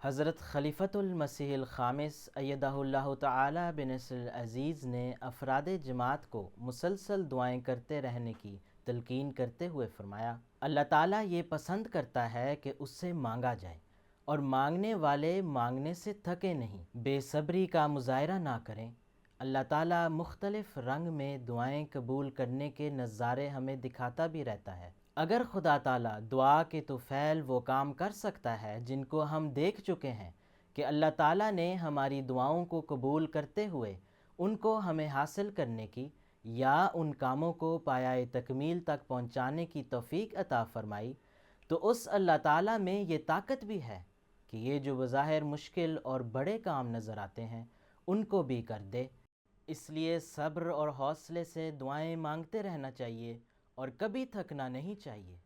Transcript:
हज़रत खलीफ़तुल मसीहिल ख़ामिस अय्यदहुल्लाहु तआला बिनस्रिल अज़ीज़ ने अफ़राद जमात को मुसलसल दुआएं करते रहने की तलकीन करते हुए फ़रमाया, अल्लाह ताला ये पसंद करता है कि उससे मांगा जाए और मांगने वाले मांगने से थके नहीं, बेसब्री का मुज़ाहिरा ना करें। अल्लाह ताला मुख्तलिफ़ रंग में दुआएं कबूल करने के नज़ारे हमें दिखाता भी रहता है। अगर खुदा ताला दुआ के तुफ़ैल वो काम कर सकता है जिनको हम देख चुके हैं कि अल्लाह ताला ने हमारी दुआओं को कबूल करते हुए उनको हमें हासिल करने की या उन कामों को पायाए तकमील तक पहुँचाने की तौफ़ीक अता फ़रमाई, तो उस अल्लाह ताला में ये ताकत भी है कि ये जो बज़ाहिर मुश्किल और बड़े काम नज़र आते हैं उनको भी कर दे। इसलिए सब्र और हौसले से दुआएं मांगते रहना चाहिए और कभी थकना नहीं चाहिए।